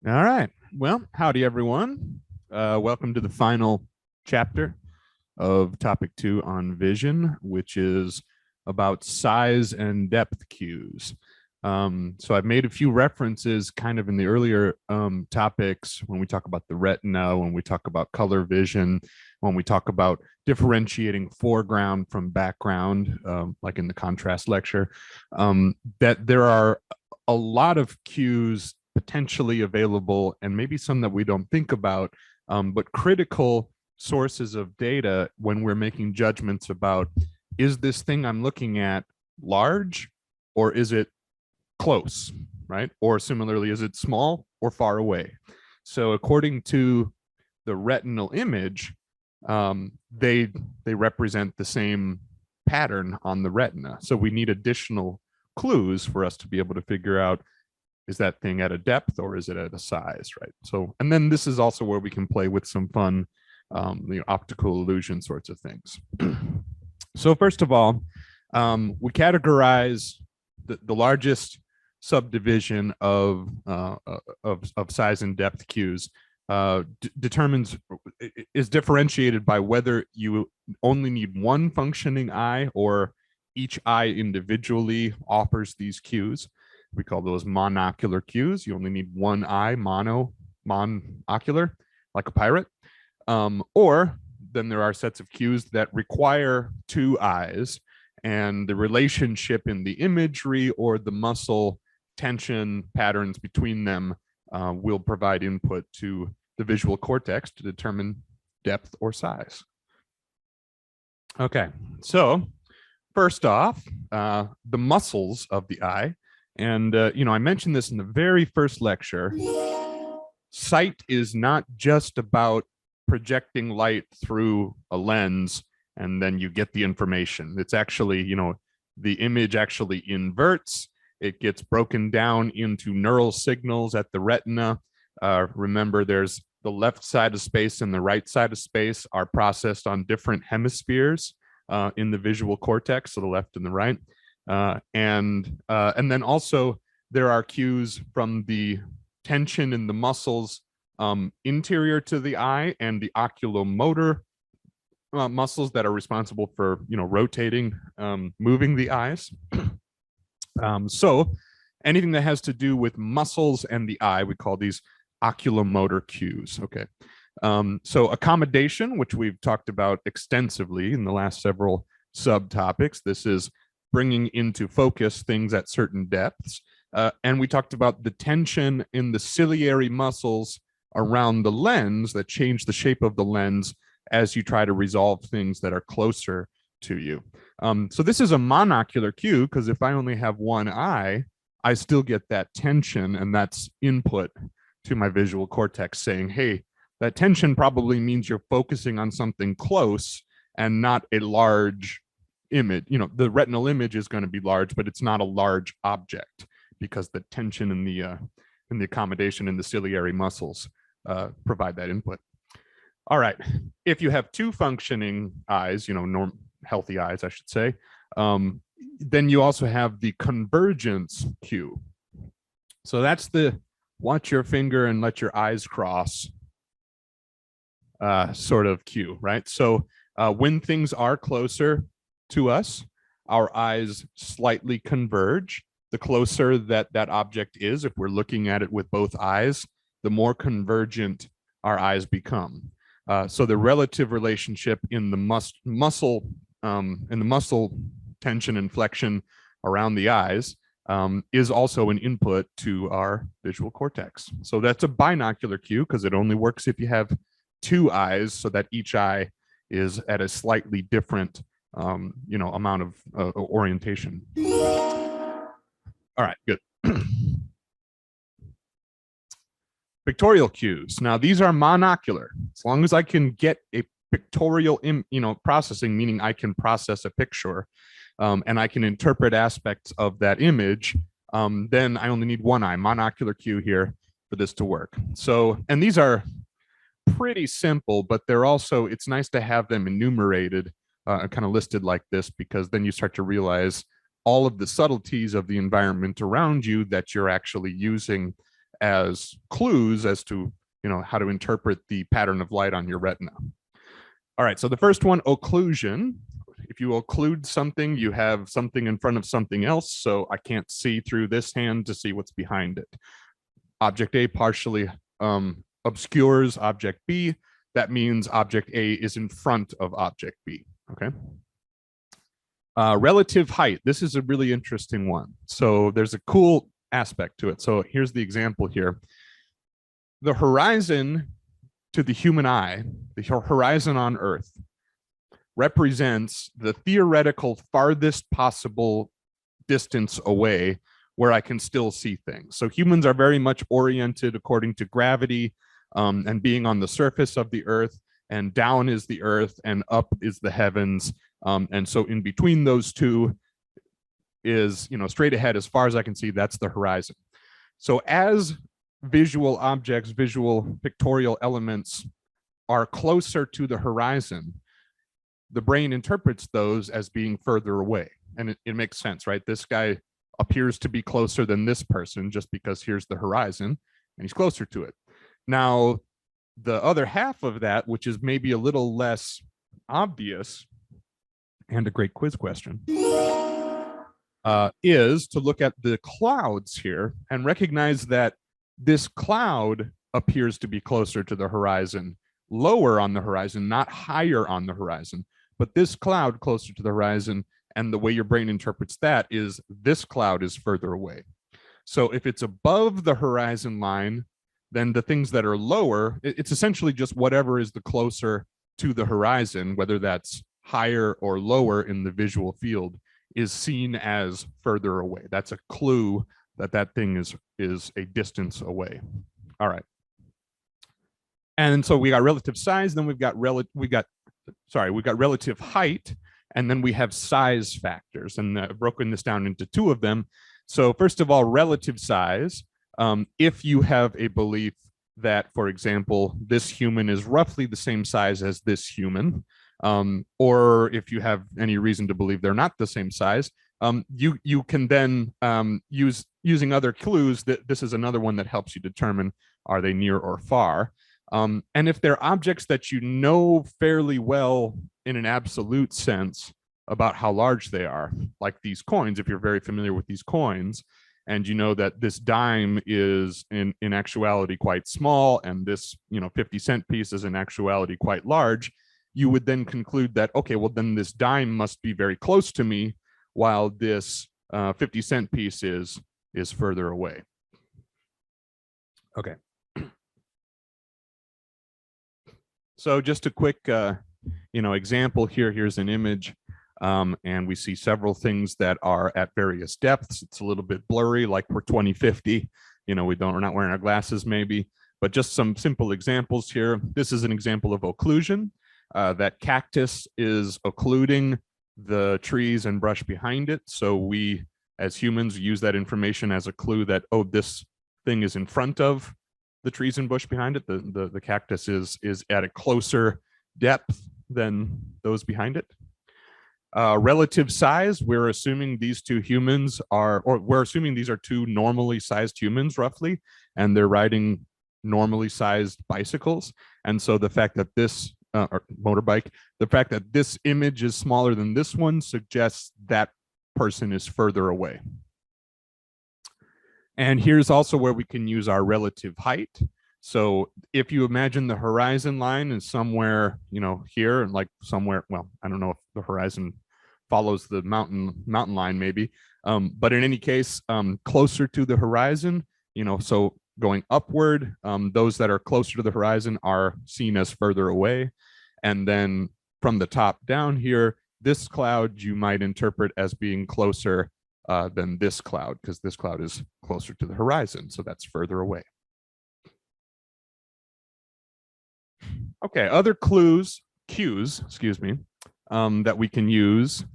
All right. Well, howdy, everyone. Welcome to the final chapter of topic 2 on vision, which is about size and depth cues. So I've made a few references kind of in the earlier topics when we talk about the retina, when we talk about color vision, when we talk about differentiating foreground from background, like in the contrast lecture, that there are a lot of cues potentially available and maybe some that we don't think about, but critical sources of data when we're making judgments about, is this thing I'm looking at large or is it close, right? Or similarly, is it small or far away? So according to the retinal image, they represent the same pattern on the retina. So we need additional clues for us to be able to figure out, is that thing at a depth or is it at a size, right? So, and then this is also where we can play with some fun optical illusion sorts of things. So first of all, we categorize the largest subdivision of size and depth cues is differentiated by whether you only need one functioning eye or each eye individually offers these cues. We call those monocular cues. You only need one eye, monocular, like a pirate. Or then there are sets of cues that require two eyes, and the relationship in the imagery or the muscle tension patterns between them will provide input to the visual cortex to determine depth or size. Okay, so first off, the muscles of the eye. And, I mentioned this in the very first lecture. Sight is not just about projecting light through a lens and then you get the information. It's actually, the image actually inverts. It gets broken down into neural signals at the retina. Remember, there's the left side of space and the right side of space are processed on different hemispheres in the visual cortex, so the left and the right. And then also there are cues from the tension in the muscles interior to the eye and the oculomotor muscles that are responsible for rotating, moving the eyes. So anything that has to do with muscles and the eye, we call these oculomotor cues. Okay. So accommodation, which we've talked about extensively in the last several subtopics. This is bringing into focus things at certain depths. And we talked about the tension in the ciliary muscles around the lens that change the shape of the lens as you try to resolve things that are closer to you. So this is a monocular cue because if I only have one eye, I still get that tension, and that's input to my visual cortex saying, hey, that tension probably means you're focusing on something close and not a large image. The retinal image is going to be large, but it's not a large object because the tension in the accommodation in the ciliary muscles provide that input. All right. If you have two functioning eyes, healthy eyes, I should say, then you also have the convergence cue. So that's the watch your finger and let your eyes cross sort of cue, right? So when things are closer to us, our eyes slightly converge. The closer that object is, if we're looking at it with both eyes, the more convergent our eyes become. So the relative relationship in the muscle tension and flexion around the eyes is also an input to our visual cortex. So that's a binocular cue because it only works if you have two eyes, so that each eye is at a slightly different amount of orientation. All right, good. Pictorial cues. Now these are monocular. As long as I can get a pictorial, processing, meaning I can process a picture and I can interpret aspects of that image, then I only need one eye, monocular cue here for this to work. So, and these are pretty simple, but they're also, it's nice to have them enumerated, kind of listed like this, because then you start to realize all of the subtleties of the environment around you that you're actually using as clues as to, how to interpret the pattern of light on your retina. All right, so the first one, occlusion. If you occlude something, you have something in front of something else, so I can't see through this hand to see what's behind it. Object A partially obscures object B. That means object A is in front of object B, okay? Relative height, this is a really interesting one. So there's a cool aspect to it. So here's the example here. The horizon to the human eye, the horizon on Earth, represents the theoretical farthest possible distance away where I can still see things. So humans are very much oriented according to gravity and being on the surface of the Earth, and down is the Earth and up is the heavens. And so in between those two is, straight ahead as far as I can see, that's the horizon. So as visual objects, visual pictorial elements are closer to the horizon, the brain interprets those as being further away. And it makes sense, right? This guy appears to be closer than this person just because here's the horizon and he's closer to it. Now, the other half of that, which is maybe a little less obvious, and a great quiz question, is to look at the clouds here and recognize that this cloud appears to be closer to the horizon, lower on the horizon, not higher on the horizon. But this cloud closer to the horizon, and the way your brain interprets that is this cloud is further away. So if it's above the horizon line, then the things that are lower, it's essentially just whatever is the closer to the horizon, whether that's higher or lower in the visual field, is seen as further away. That's a clue that that thing is a distance away. All right. And so we got relative size, then we've got relative height, and then we have size factors, and I've broken this down into two of them. So first of all, relative size. If you have a belief that, for example, this human is roughly the same size as this human, or if you have any reason to believe they're not the same size, you can then using other clues, that this is another one that helps you determine, are they near or far? And if they're objects that you know fairly well in an absolute sense about how large they are, like these coins, if you're very familiar with these coins, and you know that this dime is in actuality quite small, and this 50-cent piece is in actuality quite large, you would then conclude that, okay, well then this dime must be very close to me, while this 50-cent piece is further away. Okay. So just a quick, example here. Here's an image, and we see several things that are at various depths. It's a little bit blurry, like we're 2050. We're not wearing our glasses, maybe. But just some simple examples here. This is an example of occlusion. That cactus is occluding the trees and brush behind it. So we, as humans, use that information as a clue that, oh, this thing is in front of the trees and bush behind it. The cactus is at a closer depth than those behind it. Relative size, we're assuming these two humans we're assuming these are two normally sized humans roughly, and they're riding normally sized bicycles. And so the fact that this or motorbike, the fact that this image is smaller than this one suggests that person is further away. And here's also where we can use our relative height. So if you imagine the horizon line is somewhere, here, and like somewhere, well, I don't know if the horizon follows the mountain line maybe, but in any case, closer to the horizon, so going upward, those that are closer to the horizon are seen as further away. And then from the top down here, this cloud you might interpret as being closer than this cloud, because this cloud is closer to the horizon, so that's further away. Okay, other cues, that we can use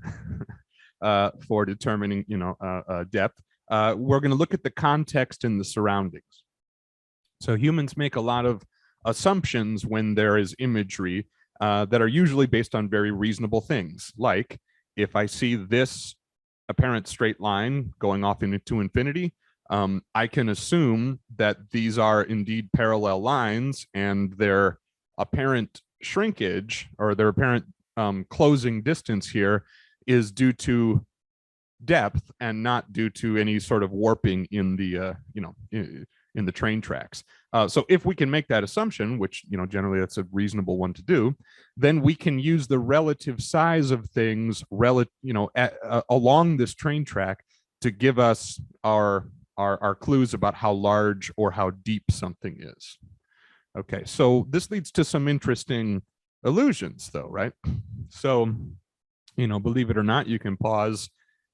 for determining, depth. We're going to look at the context and the surroundings. So humans make a lot of assumptions when there is imagery that are usually based on very reasonable things, like if I see this apparent straight line going off into infinity, I can assume that these are indeed parallel lines, and their apparent shrinkage, or their apparent closing distance here, is due to depth and not due to any sort of warping in the in the train tracks. So if we can make that assumption, which generally that's a reasonable one to do, then we can use the relative size of things along this train track to give us our clues about how large or how deep something is. Okay, so this leads to some interesting illusions, though, right? So, believe it or not, you can pause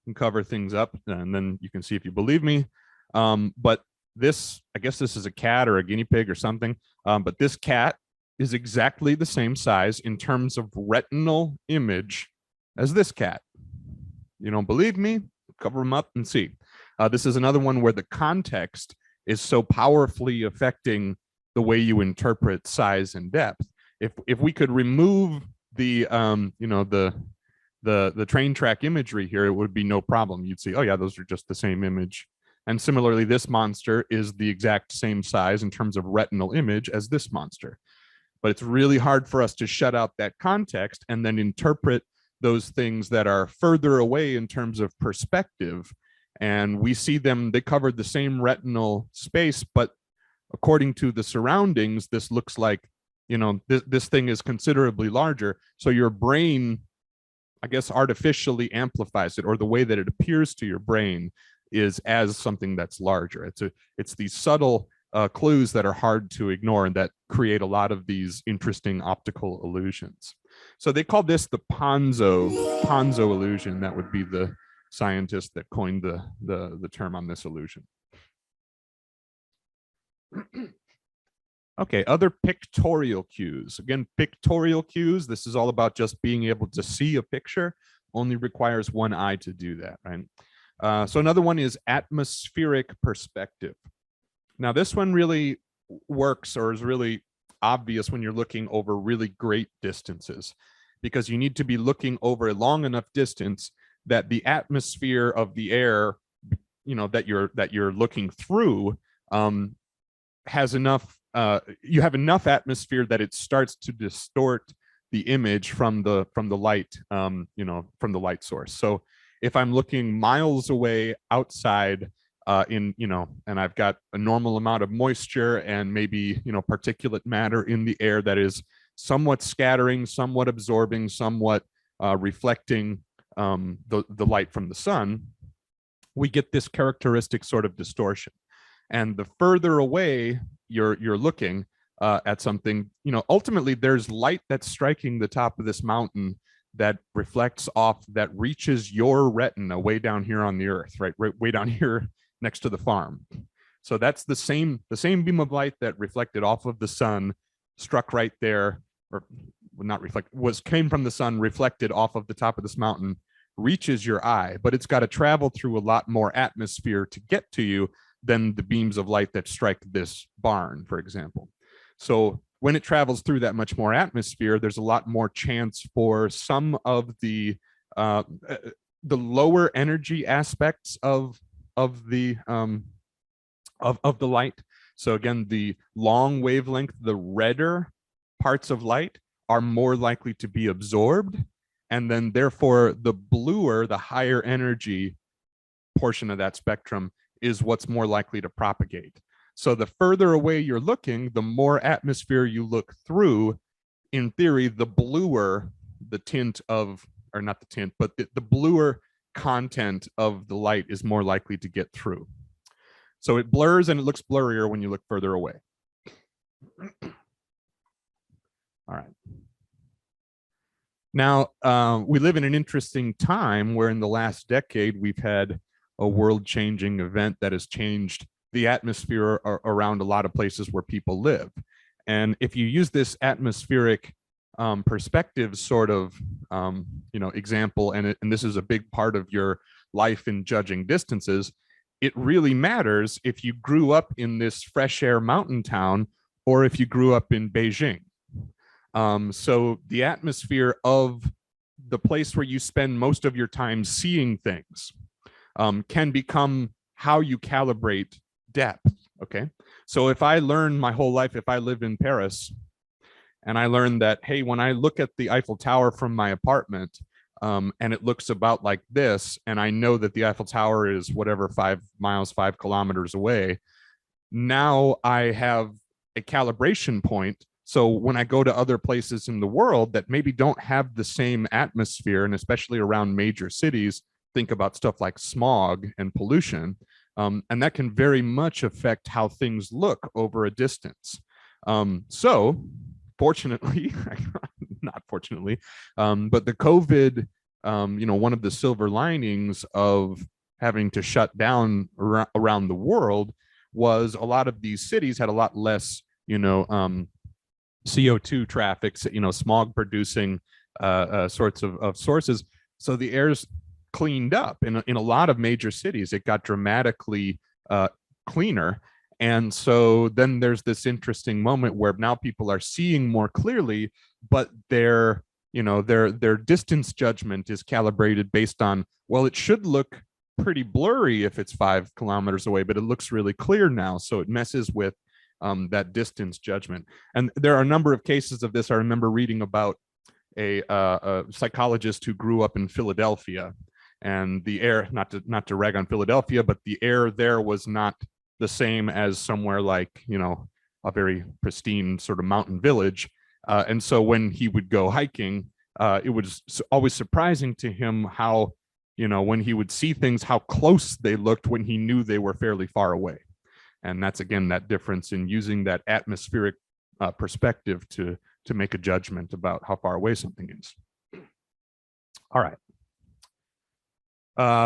and cover things up, and then you can see if you believe me. But this, I guess this is a cat or a guinea pig or something, but this cat is exactly the same size in terms of retinal image as this cat. You don't believe me? Cover them up and see. This is another one where the context is so powerfully affecting the way you interpret size and depth. If we could remove the the train track imagery here, it would be no problem. You'd see, oh yeah, those are just the same image. And similarly, this monster is the exact same size in terms of retinal image as this monster. But it's really hard for us to shut out that context and then interpret those things that are further away in terms of perspective. And we see them, they covered the same retinal space, but according to the surroundings, this looks like, this thing is considerably larger. So your brain, I guess, artificially amplifies it, or the way that it appears to your brain is as something that's larger. It's these subtle clues that are hard to ignore and that create a lot of these interesting optical illusions. So they call this the Ponzo illusion. That would be the scientist that coined the term on this illusion. Okay, other pictorial cues. Again, pictorial cues, this is all about just being able to see a picture, only requires one eye to do that, right? So another one is atmospheric perspective. Now this one really works, or is really obvious when you're looking over really great distances, because you need to be looking over a long enough distance that the atmosphere of the air, that you're looking through, has enough, you have enough atmosphere that it starts to distort the image from the light, from the light source. So if I'm looking miles away outside, and I've got a normal amount of moisture and maybe, particulate matter in the air that is somewhat scattering, somewhat absorbing, somewhat reflecting the light from the sun, we get this characteristic sort of distortion. And the further away you're looking at something, ultimately there's light that's striking the top of this mountain that reflects off, that reaches your retina way down here on the earth, right way down here next to the farm. So that's the same beam of light that reflected off of the sun, struck right there, or not reflect, came from the sun, reflected off of the top of this mountain, reaches your eye, but it's got to travel through a lot more atmosphere to get to you than the beams of light that strike this barn, for example. So when it travels through that much more atmosphere, there's a lot more chance for some of the lower energy aspects of the light. So again, the long wavelength, the redder parts of light are more likely to be absorbed, and then therefore the bluer, the higher energy portion of that spectrum is what's more likely to propagate. So the further away you're looking, the more atmosphere you look through, in theory, the bluer the tint of, or not the tint, but the bluer content of the light is more likely to get through. So it blurs and it looks blurrier when you look further away. All right. Now, we live in an interesting time where in the last decade, we've had a world-changing event that has changed the atmosphere around a lot of places where people live. And if you use this atmospheric perspective sort of example, and this is a big part of your life in judging distances, it really matters if you grew up in this fresh air mountain town or if you grew up in Beijing. So the atmosphere of the place where you spend most of your time seeing things can become how you calibrate depth. Okay, so if I learn my whole life, if I live in Paris, and I learned that, hey, when I look at the Eiffel Tower from my apartment, and it looks about like this, and I know that the Eiffel Tower is whatever 5 miles, 5 kilometers away, now I have a calibration point. So when I go to other places in the world that maybe don't have the same atmosphere, and especially around major cities, think about stuff like smog and pollution, and that can very much affect how things look over a distance. So fortunately, not fortunately, but the COVID, one of the silver linings of having to shut down around the world was a lot of these cities had a lot less, CO2 traffic, smog producing sorts of sources. So the air's cleaned up in a lot of major cities. It got dramatically cleaner. And so then there's this interesting moment where now people are seeing more clearly, but their distance judgment is calibrated based on, well, it should look pretty blurry if it's 5 kilometers away, but it looks really clear now. So it messes with that distance judgment. And there are a number of cases of this. I remember reading about a psychologist who grew up in Philadelphia, and the air, not to rag on Philadelphia, but the air there was not the same as somewhere like, a very pristine sort of mountain village. And so when he would go hiking, it was always surprising to him how, when he would see things, how close they looked when he knew they were fairly far away. And that's, again, that difference in using that atmospheric perspective to make a judgment about how far away something is. All right.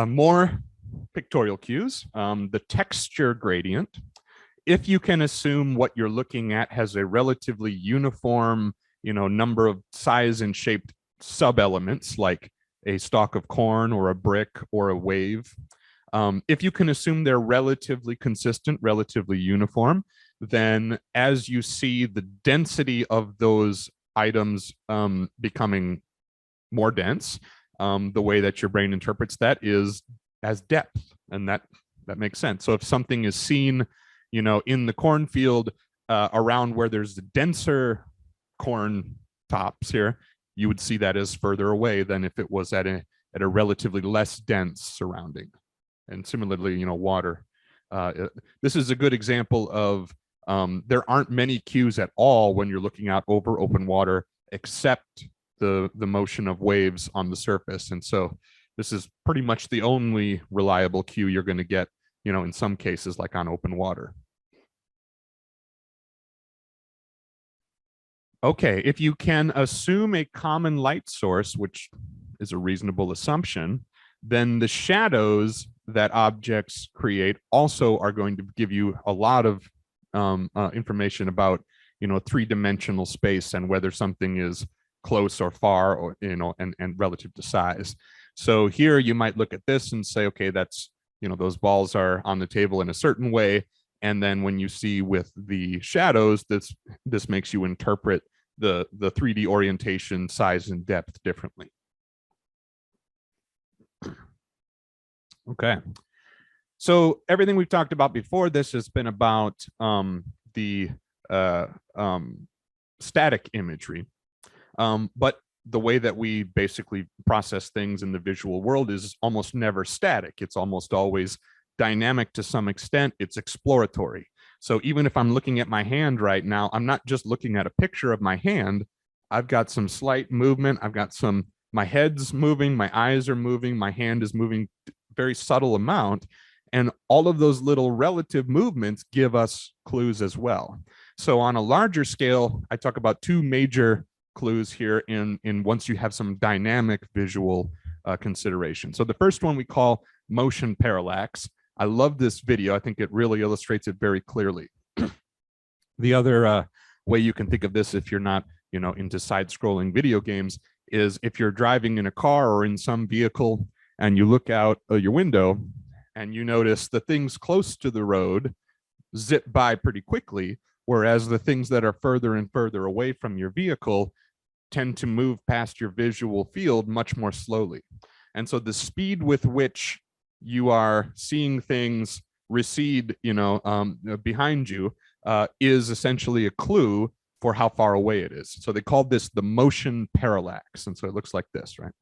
More pictorial cues. The texture gradient. If you can assume what you're looking at has a relatively uniform, number of size and shaped sub-elements, like a stalk of corn or a brick or a wave, if you can assume they're relatively consistent, relatively uniform, then as you see the density of those items becoming more dense, the way that your brain interprets that is as depth, and that makes sense. So if something is seen, in the cornfield around where there's denser corn tops here, you would see that as further away than if it was at a relatively less dense surrounding. And similarly, water. This is a good example of there aren't many cues at all when you're looking out over open water, except the motion of waves on the surface. And so this is pretty much the only reliable cue you're going to get, in some cases, like on open water. Okay, if you can assume a common light source, which is a reasonable assumption, then the shadows that objects create also are going to give you a lot of information about, three-dimensional space and whether something is close or far, or, and relative to size. So here you might look at this and say, okay, that's, those balls are on the table in a certain way. And then when you see with the shadows, this makes you interpret the 3D orientation, size, and depth differently. Okay. So everything we've talked about before this has been about the static imagery. But the way that we basically process things in the visual world is almost never static. It's almost always dynamic to some extent. It's exploratory. So even if I'm looking at my hand right now, I'm not just looking at a picture of my hand. I've got some slight movement. I've got my head's moving, my eyes are moving, my hand is moving, very subtle amount. And all of those little relative movements give us clues as well. So on a larger scale, I talk about two major clues here in once you have some dynamic visual consideration. So the first one we call motion parallax. I love this video. I think it really illustrates it very clearly. The other way you can think of this, if you're not, into side-scrolling video games, is if you're driving in a car or in some vehicle and you look out your window and you notice the things close to the road zip by pretty quickly, whereas the things that are further and further away from your vehicle tend to move past your visual field much more slowly. And so the speed with which you are seeing things recede, behind you, is essentially a clue for how far away it is. So they called this the motion parallax. And so it looks like this, right?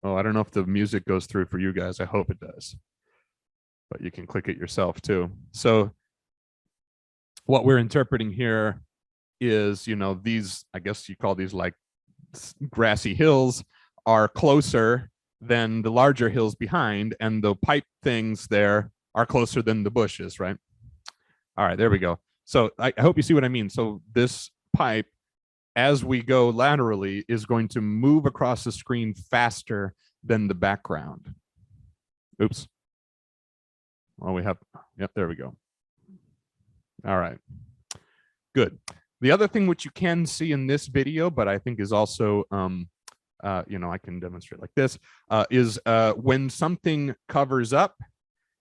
Oh, I don't know if the music goes through for you guys. I hope it does. But you can click it yourself too. So what we're interpreting here is, these, I guess you call these like grassy hills, are closer than the larger hills behind, and the pipe things there are closer than the bushes, right? All right, there we go. So I hope you see what I mean. So this pipe, as we go laterally, is going to move across the screen faster than the background. Oops. Well, we have, yep, there we go. All right, good. The other thing which you can see in this video, but I think is also, I can demonstrate like this, is when something covers up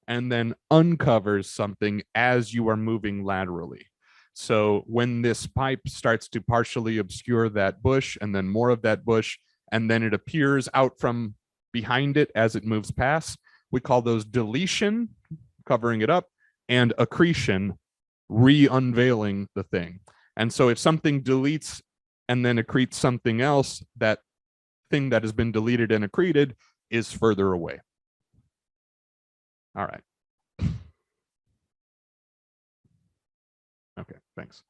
and then uncovers something as you are moving laterally. So when this pipe starts to partially obscure that bush and then more of that bush, and then it appears out from behind it as it moves past, we call those deletion, covering it up, and accretion, re-unveiling the thing. And so if something deletes and then accretes something else, that thing that has been deleted and accreted is further away. All right. Okay, thanks.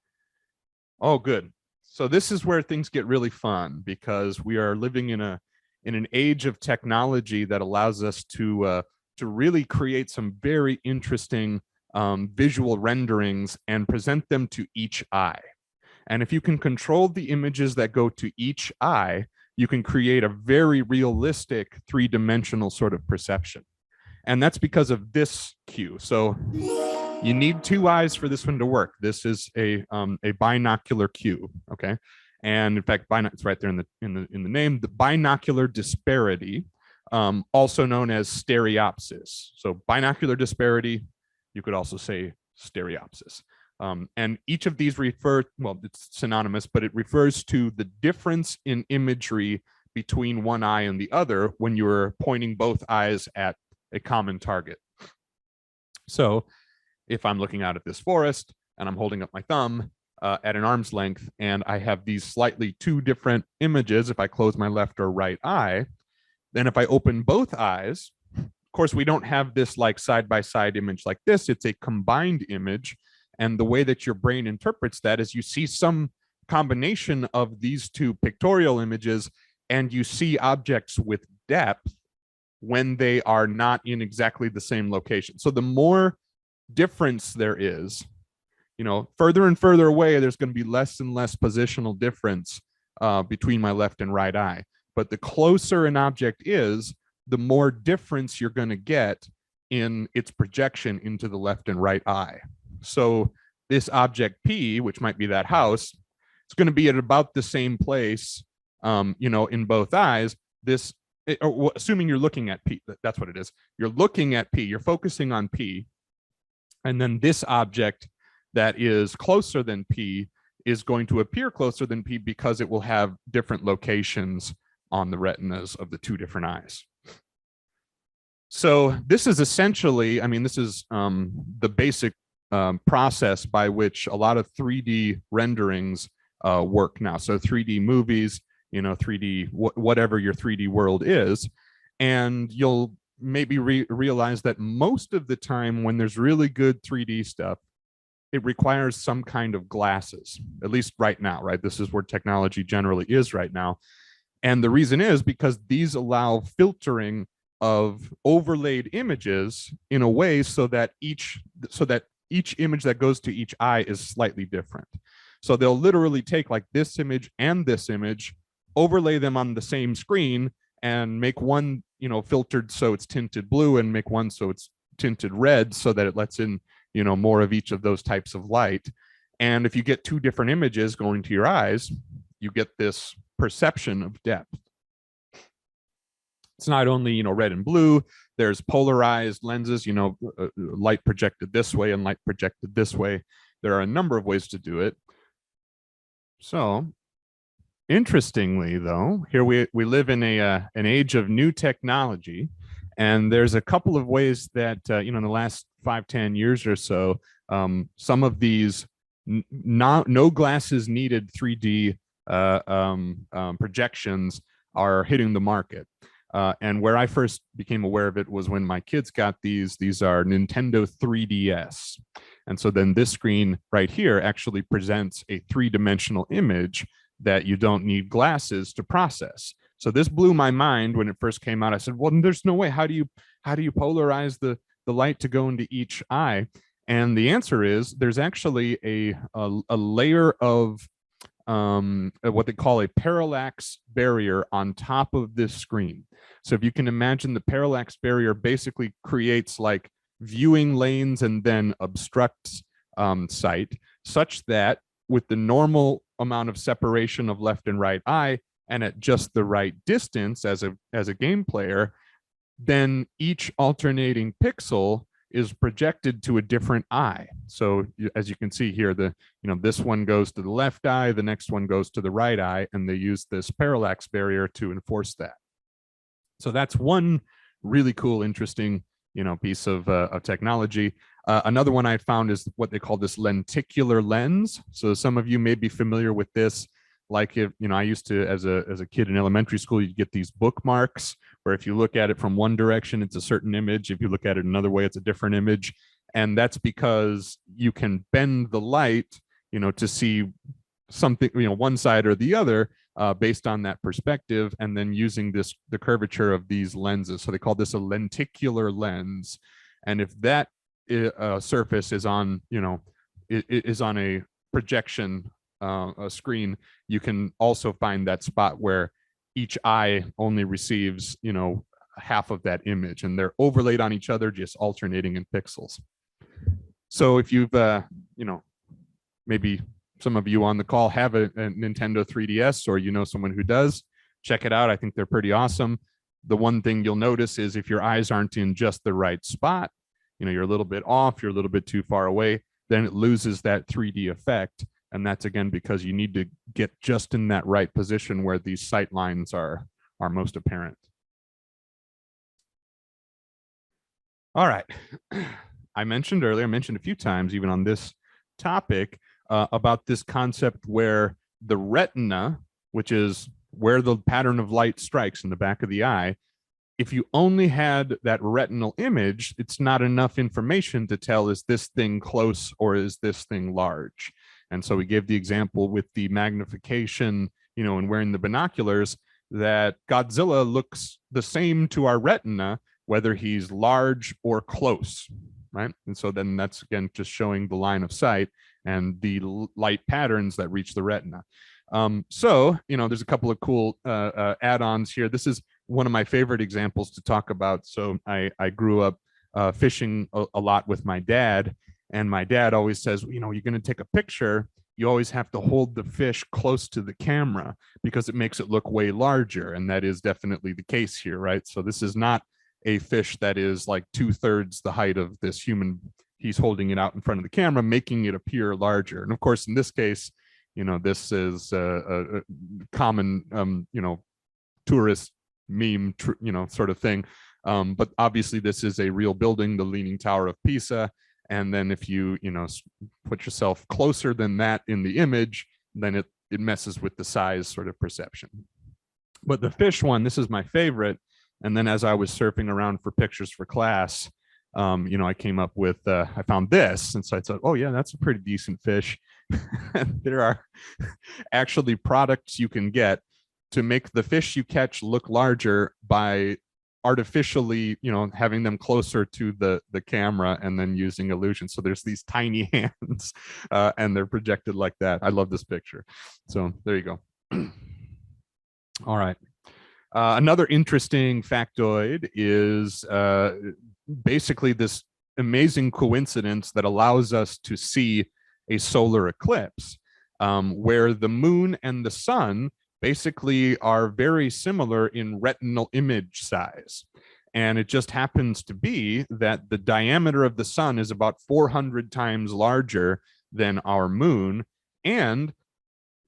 Oh, good. So this is where things get really fun, because we are living in an age of technology that allows us to really create some very interesting visual renderings and present them to each eye. And if you can control the images that go to each eye, you can create a very realistic three-dimensional sort of perception. And that's because of this cue. So you need two eyes for this one to work. This is a binocular cue, okay? And in fact, it's right there in the name, the binocular disparity, also known as stereopsis. So binocular disparity, you could also say stereopsis. And each of these it's synonymous, but it refers to the difference in imagery between one eye and the other when you're pointing both eyes at a common target. So if I'm looking out at this forest and I'm holding up my thumb at an arm's length, and I have these slightly two different images, if I close my left or right eye, then if I open both eyes, of course, we don't have this like side-by-side image like this. It's a combined image. And the way that your brain interprets that is you see some combination of these two pictorial images, and you see objects with depth when they are not in exactly the same location. So the more difference there is, further and further away, there's going to be less and less positional difference between my left and right eye. But the closer an object is, the more difference you're going to get in its projection into the left and right eye. So this object P, which might be that house, it's going to be at about the same place, in both eyes. Assuming you're looking at P, that's what it is. You're looking at P, you're focusing on P, and then this object that is closer than P is going to appear closer than P because it will have different locations on the retinas of the two different eyes. So this is essentially, this is the basic process by which a lot of 3D renderings work now. So 3D movies, 3D, whatever your 3D world is. And you'll maybe realize that most of the time when there's really good 3D stuff, it requires some kind of glasses, at least right now, right? This is where technology generally is right now. And the reason is because these allow filtering of overlaid images in a way so that each image that goes to each eye is slightly different. So they'll literally take like this image and this image, overlay them on the same screen, and make one, filtered so it's tinted blue, and make one so it's tinted red, so that it lets in, more of each of those types of light. And if you get two different images going to your eyes, you get this perception of depth. It's not only, red and blue, there's polarized lenses, light projected this way and light projected this way. There are a number of ways to do it. So Interestingly, though, here we live in an age of new technology, and there's a couple of ways that in the last 5-10 years or so, some of these no glasses needed 3D projections are hitting the market. And where I first became aware of it was when my kids got these. These are Nintendo 3DS. And so then this screen right here actually presents a three-dimensional image that you don't need glasses to process. So this blew my mind when it first came out. I said, well, there's no way. How do you polarize the light to go into each eye? And the answer is there's actually a layer of what they call a parallax barrier on top of this screen. So if you can imagine, the parallax barrier basically creates like viewing lanes and then obstructs sight, such that with the normal amount of separation of left and right eye and at just the right distance as a game player, then each alternating pixel is projected to a different eye. So as you can see here, this one goes to the left eye, the next one goes to the right eye, and they use this parallax barrier to enforce that. So that's one really cool, interesting, piece of technology. Another one I found is what they call this lenticular lens. So some of you may be familiar with this. Like if, I used to, as a kid in elementary school, you'd get these bookmarks where if you look at it from one direction, it's a certain image. If you look at it another way, it's a different image. And that's because you can bend the light, to see something, one side or the other, based on that perspective, and then using the curvature of these lenses. So they call this a lenticular lens. And if that surface is on, is on a projection a screen, you can also find that spot where each eye only receives, half of that image, and they're overlaid on each other, just alternating in pixels. So if you've, maybe some of you on the call have a Nintendo 3DS, or someone who does, check it out. I think they're pretty awesome. The one thing you'll notice is if your eyes aren't in just the right spot, you're a little bit off, you're a little bit too far away, then it loses that 3D effect. And that's, again, because you need to get just in that right position where these sight lines are most apparent. All right. I mentioned a few times, even on this topic, about this concept where the retina, which is where the pattern of light strikes in the back of the eye, if you only had that retinal image, it's not enough information to tell, is this thing close or is this thing large? And so we gave the example with the magnification, and wearing the binoculars, that Godzilla looks the same to our retina, whether he's large or close, right? And so then that's, again, just showing the line of sight and the light patterns that reach the retina. So, there's a couple of cool add-ons here. This is one of my favorite examples to talk about. So I grew up fishing a lot with my dad. And my dad always says, you're going to take a picture, you always have to hold the fish close to the camera because it makes it look way larger. And that is definitely the case here, right? So this is not a fish that is like 2/3 the height of this human. He's holding it out in front of the camera, making it appear larger. And of course, in this case, this is a common, tourist meme, sort of thing. But obviously this is a real building, the Leaning Tower of Pisa. And then if you, put yourself closer than that in the image, then it messes with the size sort of perception. But the fish one, this is my favorite. And then as I was surfing around for pictures for class, I came up with, I found this. And so I thought, oh yeah, that's a pretty decent fish. There are actually products you can get to make the fish you catch look larger by artificially, having them closer to the camera and then using illusion. So there's these tiny hands and they're projected like that. I love this picture. So there you go. All right. Another interesting factoid is basically this amazing coincidence that allows us to see a solar eclipse, where the moon and the sun basically are very similar in retinal image size. And it just happens to be that the diameter of the sun is about 400 times larger than our moon. And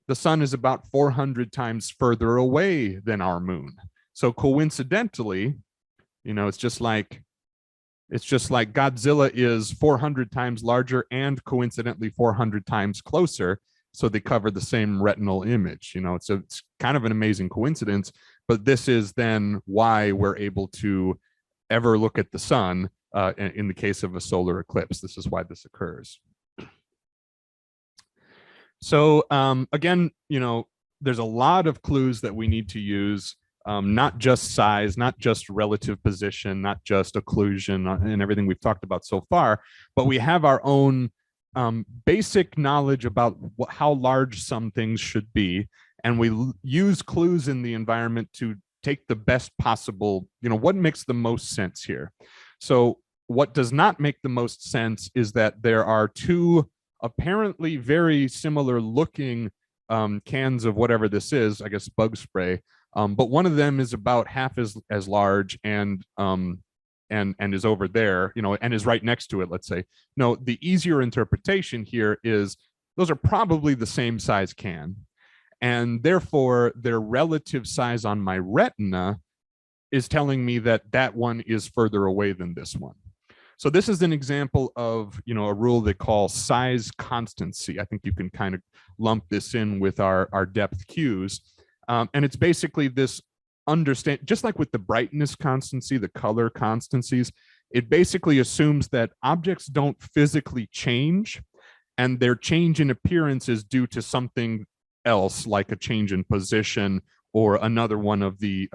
the sun is about 400 times further away than our moon. So coincidentally, it's just like Godzilla is 400 times larger and coincidentally 400 times closer. So they cover the same retinal image. It's kind of an amazing coincidence, but this is then why we're able to ever look at the sun in the case of a solar eclipse. This is why this occurs. So again, there's a lot of clues that we need to use, not just size, not just relative position, not just occlusion and everything we've talked about so far, but we have our own basic knowledge about how large some things should be. And we use clues in the environment to take the best possible, what makes the most sense here. So what does not make the most sense is that there are two apparently very similar looking cans of whatever this is, I guess bug spray, but one of them is about half as large and is over there, and is right next to it, let's say. No, the easier interpretation here is those are probably the same size can, and therefore their relative size on my retina is telling me that that one is further away than this one. So this is an example of, a rule they call size constancy. I think you can kind of lump this in with our depth cues. And it's basically this just like with the brightness constancy, the color constancies, it basically assumes that objects don't physically change, and their change in appearance is due to something else, like a change in position or another one of the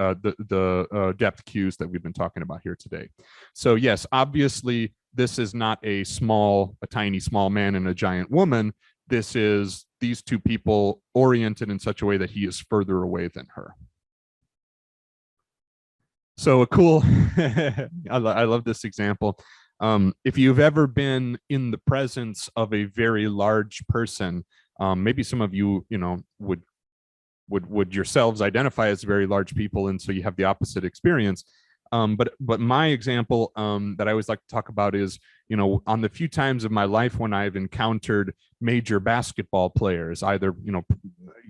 depth cues that we've been talking about here today. So yes, obviously, this is not a tiny small man and a giant woman. This is these two people oriented in such a way that he is further away than her. So a cool, I love this example. If you've ever been in the presence of a very large person, maybe some of you, would yourselves identify as very large people, and so you have the opposite experience. But my example that I always like to talk about is, on the few times of my life when I've encountered major basketball players, either,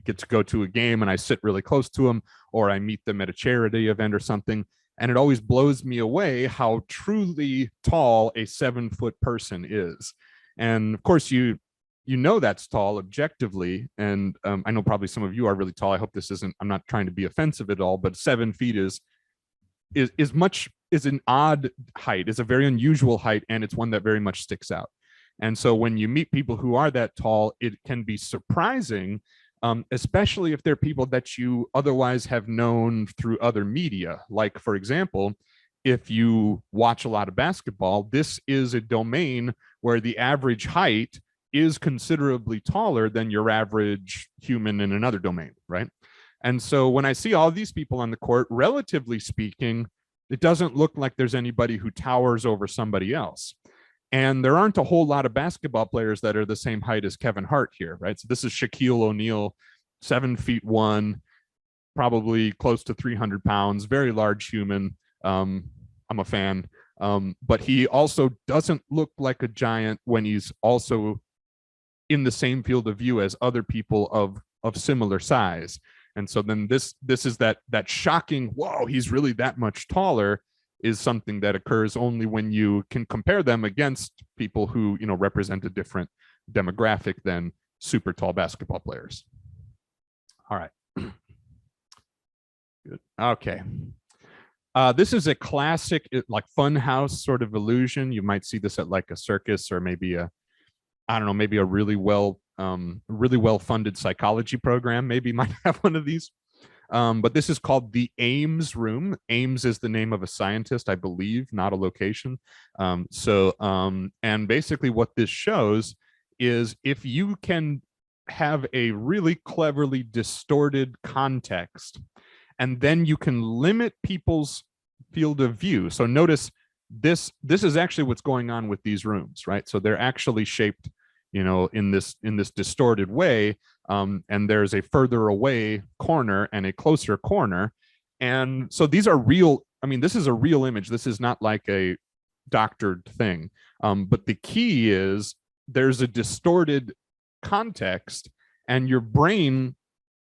get to go to a game and I sit really close to them, or I meet them at a charity event or something. And it always blows me away how truly tall a 7-foot person is. And of course, that's tall objectively. And I know probably some of you are really tall. I hope this isn't, I'm not trying to be offensive at all, but 7 feet is an odd height. It's a very unusual height, and it's one that very much sticks out. And so when you meet people who are that tall, it can be surprising, especially if they're people that you otherwise have known through other media. Like, for example, if you watch a lot of basketball, this is a domain where the average height is considerably taller than your average human in another domain, right? And so when I see all these people on the court, relatively speaking, it doesn't look like there's anybody who towers over somebody else. And there aren't a whole lot of basketball players that are the same height as Kevin Hart here, right? So this is Shaquille O'Neal, 7'1", probably close to 300 pounds, very large human. I'm a fan. But he also doesn't look like a giant when he's also in the same field of view as other people of similar size. And so then this is that shocking, whoa, he's really that much taller, is something that occurs only when you can compare them against people who, represent a different demographic than super tall basketball players. All right. Good. Okay. This is a classic, like funhouse sort of illusion. You might see this at like a circus, or maybe maybe a really well funded psychology program maybe might have one of these. But this is called the Ames room. Ames is the name of a scientist, I believe, not a location. And basically what this shows is if you can have a really cleverly distorted context, and then you can limit people's field of view. So notice this is actually what's going on with these rooms, right? So they're actually shaped, in this distorted way. And there's a further away corner and a closer corner. And so these are real. I mean, this is a real image. This is not like a doctored thing. But the key is there's a distorted context, and your brain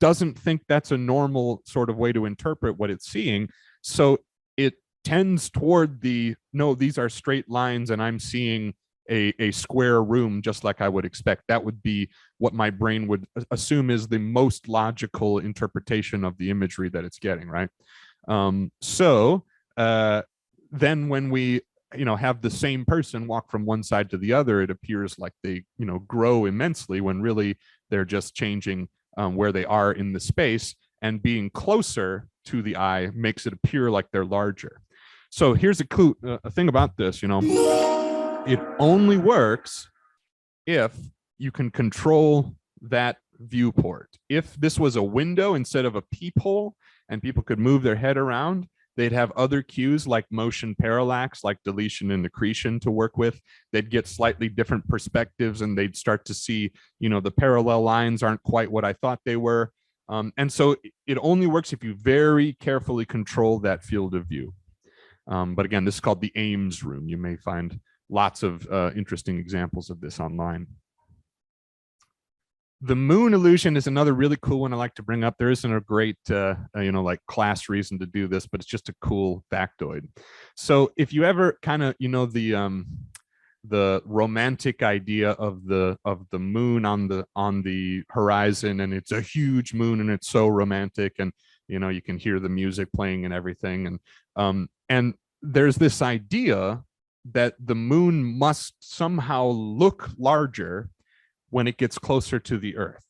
doesn't think that's a normal sort of way to interpret what it's seeing. So it tends toward the, no, these are straight lines and I'm seeing a square room just like I would expect. That would be what my brain would assume is the most logical interpretation of the imagery that it's getting, right? Then when we have the same person walk from one side to the other, it appears like they grow immensely when really they're just changing where they are in the space, and being closer to the eye makes it appear like they're larger. So here's a clue, a thing about this, it only works if you can control that viewport. If this was a window instead of a peephole and people could move their head around, they'd have other cues like motion parallax, like deletion and accretion to work with. They'd get slightly different perspectives and they'd start to see, the parallel lines aren't quite what I thought they were. And so it only works if you very carefully control that field of view. But again, this is called the Ames room. You may find lots of interesting examples of this online. The moon illusion is another really cool one I like to bring up. There isn't a great, like class reason to do this, but it's just a cool factoid. So if you ever kind of, the romantic idea of the moon on the horizon, and it's a huge moon and it's so romantic, and you can hear the music playing and everything, and there's this idea that the moon must somehow look larger when it gets closer to the Earth.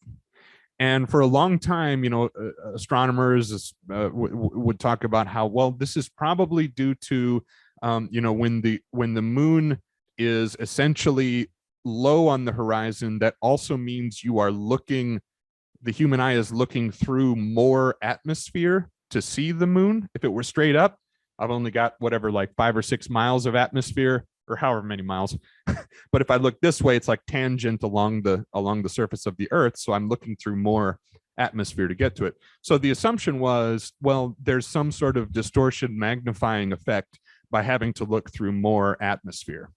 And for a long time, astronomers would talk about how, well, this is probably due to, when the moon is essentially low on the horizon, that also means the human eye is looking through more atmosphere to see the moon. If it were straight up, I've only got whatever, like 5 or 6 miles of atmosphere, or however many miles. But if I look this way, it's like tangent along the surface of the Earth. So I'm looking through more atmosphere to get to it. So the assumption was, well, there's some sort of distortion magnifying effect by having to look through more atmosphere.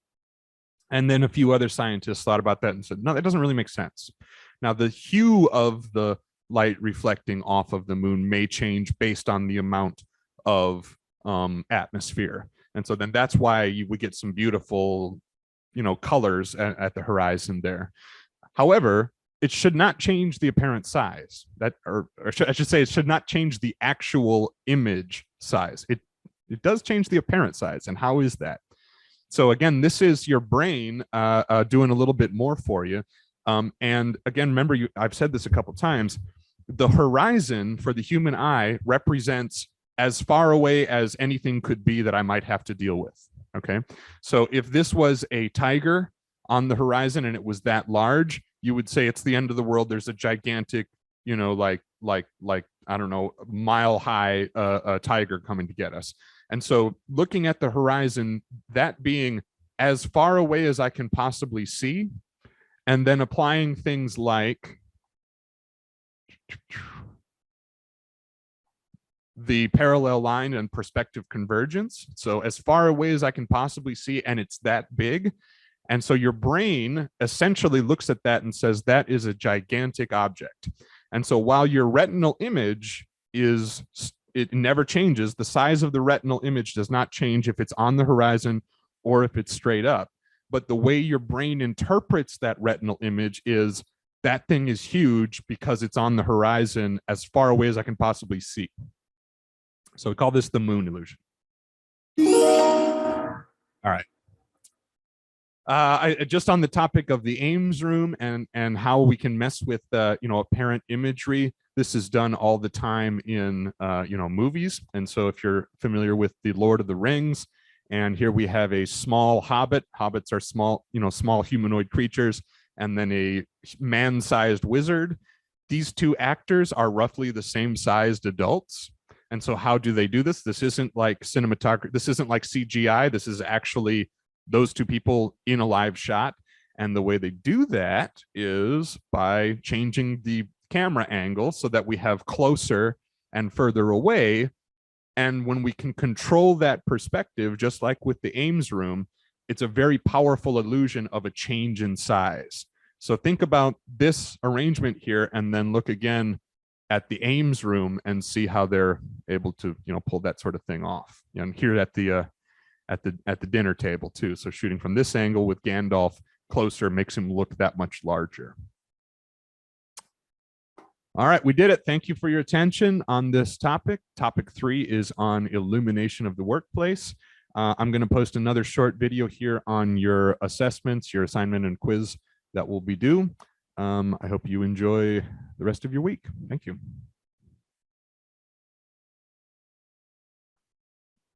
And then a few other scientists thought about that and said, no, that doesn't really make sense. Now, the hue of the light reflecting off of the moon may change based on the amount of atmosphere. And so then that's why you would get some beautiful, colors at the horizon there. However, it should not change the apparent size. I should say, it should not change the actual image size. It does change the apparent size. And how is that? So again, this is your brain doing a little bit more for you. And again, remember, I've said this a couple times. The horizon for the human eye represents as far away as anything could be that I might have to deal with. Okay. So if this was a tiger on the horizon and it was that large, you would say it's the end of the world. There's a gigantic, like, I don't know, mile high tiger coming to get us. And so looking at the horizon, that being as far away as I can possibly see, and then applying things like the parallel line and perspective convergence. So as far away as I can possibly see, and it's that big. And so your brain essentially looks at that and says, that is a gigantic object. And so while your retinal image it never changes, the size of the retinal image does not change if it's on the horizon or if it's straight up. But the way your brain interprets that retinal image is, that thing is huge because it's on the horizon as far away as I can possibly see. So we call this the moon illusion. All right. Just on the topic of the Ames room and how we can mess with apparent imagery. This is done all the time in movies. And so if you're familiar with the Lord of the Rings, and here we have a small hobbit. Hobbits are small humanoid creatures, and then a man-sized wizard. These two actors are roughly the same sized adults. And so how do they do this? This isn't like cinematography. This isn't like CGI. This is actually those two people in a live shot. And the way they do that is by changing the camera angle so that we have closer and further away. And when we can control that perspective, just like with the Ames room, it's a very powerful illusion of a change in size. So think about this arrangement here, and then look again at the Ames room and see how they're able to, pull that sort of thing off. And here at the dinner table too. So shooting from this angle with Gandalf closer makes him look that much larger. All right, we did it. Thank you for your attention on this topic. Topic 3 is on illumination of the workplace. I'm going to post another short video here on your assessments, your assignment and quiz that will be due. I hope you enjoy the rest of your week. Thank you.